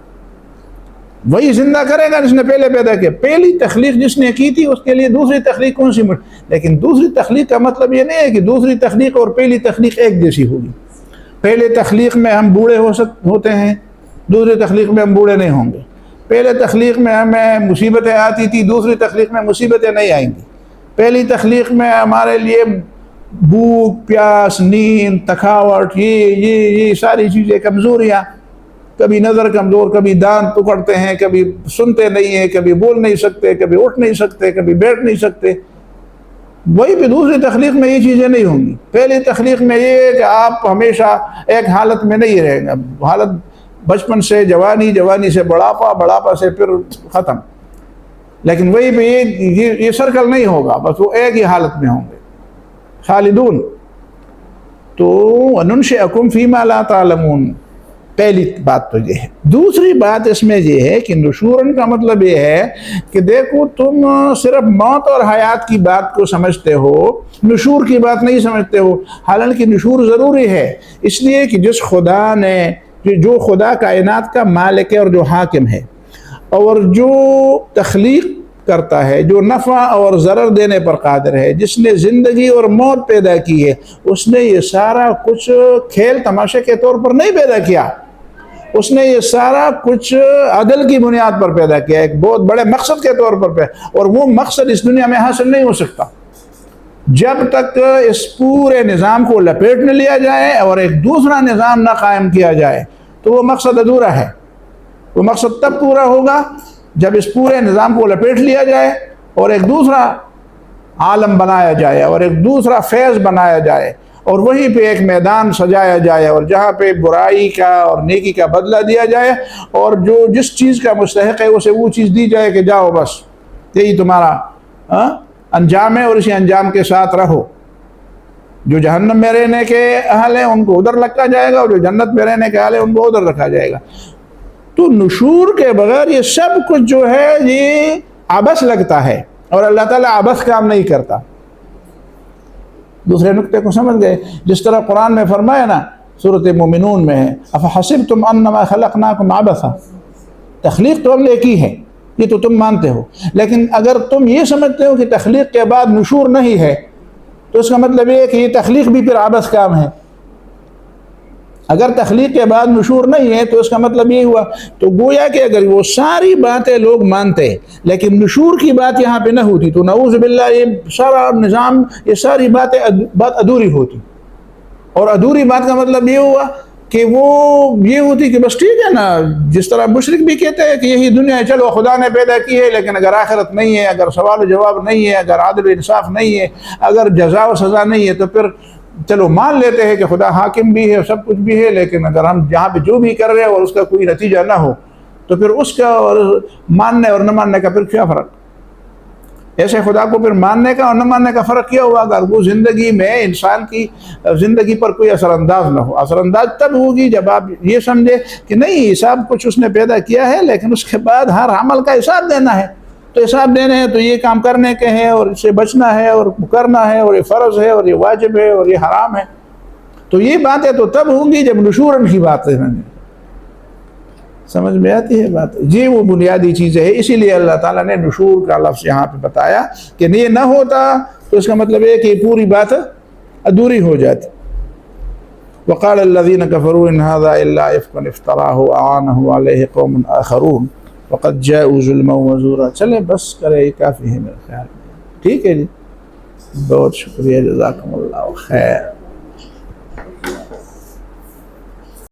وہی زندہ کرے گا جس نے پہلے پیدا کیا۔ پہلی تخلیق جس نے کی تھی اس کے لیے دوسری تخلیق کون سی لیکن دوسری تخلیق کا مطلب یہ نہیں ہے کہ دوسری تخلیق اور پہلی تخلیق ایک جیسی ہوگی۔ پہلے تخلیق میں ہم بوڑھے ہوتے ہیں، دوسری تخلیق میں ہم بوڑھے نہیں ہوں گے۔ پہلے تخلیق میں ہمیں مصیبتیں آتی تھی، دوسری تخلیق میں مصیبتیں نہیں آئیں گی۔ پہلی تخلیق میں ہمارے لیے بھوک، پیاس، نیند، تھکاوٹ، یہ ساری چیزیں، کمزوریاں، کبھی نظر کمزور، کبھی دانت ٹکڑتے ہیں، کبھی سنتے نہیں ہیں، کبھی بول نہیں سکتے، کبھی اٹھ نہیں سکتے، کبھی بیٹھ نہیں سکتے، وہی پہ دوسری تخلیق میں یہ چیزیں نہیں ہوں گی۔ پہلی تخلیق میں یہ ہے کہ آپ ہمیشہ ایک حالت میں نہیں رہیں گے، حالت بچپن سے جوانی، جوانی سے بڑھاپا، بڑھاپا سے پھر ختم، لیکن وہی پہ یہ سرکل نہیں ہوگا، بس وہ ایک ہی حالت میں ہوں گے خالدون۔ تو وَنُنْشِئَكُمْ فِي مَا لَا تَعْلَمُونَ، پہلی بات تو یہ ہے۔ دوسری بات اس میں یہ ہے کہ نشورن کا مطلب یہ ہے کہ دیکھو تم صرف موت اور حیات کی بات کو سمجھتے ہو، نشور کی بات نہیں سمجھتے ہو، حالانکہ نشور ضروری ہے، اس لیے کہ جس خدا نے، جو خدا کائنات کا مالک ہے اور جو حاکم ہے، اور جو تخلیق کرتا ہے، جو نفع اور ضرر دینے پر قادر ہے، جس نے زندگی اور موت پیدا کی ہے، اس نے یہ سارا کچھ کھیل تماشے کے طور پر نہیں پیدا کیا، اس نے یہ سارا کچھ عدل کی بنیاد پر پیدا کیا، ایک بہت بڑے مقصد کے طور پر اور وہ مقصد اس دنیا میں حاصل نہیں ہو سکتا جب تک اس پورے نظام کو لپیٹ نہ لیا جائے اور ایک دوسرا نظام نہ قائم کیا جائے، تو وہ مقصد ادھورا ہے۔ وہ مقصد تب پورا ہوگا جب اس پورے نظام کو لپیٹ لیا جائے اور ایک دوسرا عالم بنایا جائے اور ایک دوسرا فیض بنایا جائے، اور وہیں پہ ایک میدان سجایا جائے، اور جہاں پہ برائی کا اور نیکی کا بدلہ دیا جائے، اور جو جس چیز کا مستحق ہے اسے وہ چیز دی جائے کہ جاؤ بس یہی تمہارا انجام ہے اور اسی انجام کے ساتھ رہو۔ جو جہنم میں رہنے کے اہل ہیں ان کو ادھر رکھا جائے گا، اور جو جنت میں رہنے کے اہل ہیں ان کو ادھر رکھا جائے گا۔ تو نشور کے بغیر یہ سب کچھ جو ہے یہ عبث لگتا ہے، اور اللہ تعالیٰ عبث کام نہیں کرتا۔ دوسرے نقطے کو سمجھ گئے؟ جس طرح قرآن میں فرمایا نا، سورۃ مومنون میں ہے، افحسبتم انما خلقناکم عبثا، تخلیق تو ہم نے کی ہے، یہ تو تم مانتے ہو، لیکن اگر تم یہ سمجھتے ہو کہ تخلیق کے بعد نشور نہیں ہے تو اس کا مطلب یہ ہے کہ یہ تخلیق بھی پھر عبث کام ہے۔ اگر تخلیق کے بعد نشور نہیں ہے تو اس کا مطلب یہ ہوا، تو گویا کہ اگر وہ ساری باتیں لوگ مانتے لیکن نشور کی بات یہاں پہ نہ ہوتی تو نعوذ باللہ یہ سارا نظام، یہ ساری بات ادھوری ہوتی، اور ادھوری بات کا مطلب یہ ہوا کہ وہ یہ ہوتی کہ بس ٹھیک ہے نا، جس طرح مشرک بھی کہتے ہیں کہ یہی دنیا ہے، چلو خدا نے پیدا کی ہے، لیکن اگر آخرت نہیں ہے، اگر سوال و جواب نہیں ہے، اگر عدل و انصاف نہیں ہے، اگر جزا و سزا نہیں ہے، تو پھر چلو مان لیتے ہیں کہ خدا حاکم بھی ہے، سب کچھ بھی ہے، لیکن اگر ہم جہاں پہ جو بھی کر رہے ہیں اور اس کا کوئی نتیجہ نہ ہو تو پھر اس کا اور ماننے اور نہ ماننے کا پھر کیا فرق؟ ایسے خدا کو پھر ماننے کا اور نہ ماننے کا فرق کیا ہوا اگر وہ زندگی میں انسان کی زندگی پر کوئی اثر انداز نہ ہو؟ اثر انداز تب ہوگی جب آپ یہ سمجھے کہ نہیں، حساب کچھ اس نے پیدا کیا ہے، لیکن اس کے بعد ہر عمل کا حساب دینا ہے، تو حساب دینے ہیں تو یہ کام کرنے کے ہیں اور اس سے بچنا ہے اور کرنا ہے، اور یہ فرض ہے اور یہ واجب ہے اور یہ حرام ہے۔ تو یہ باتیں تو تب ہوں گی جب نشورن کی باتیں ہیں۔ سمجھ میں آتی ہے بات؟ یہ وہ بنیادی چیزیں ہیں، اسی لیے اللہ تعالیٰ نے نشور کا لفظ یہاں پہ بتایا کہ یہ نہ ہوتا تو اس کا مطلب ہے کہ یہ پوری بات ادھوری ہو جاتی۔ وقال الذين كفروا ان هذا الا افك افتراه اعانه عليه قوم اخرون وقد جاءوا ظلما وزورا۔ چلے بس کرے، یہ کافی ہے میرے خیال میں، ٹھیک ہے جی، بہت شکریہ، جزاکم اللہ خیر۔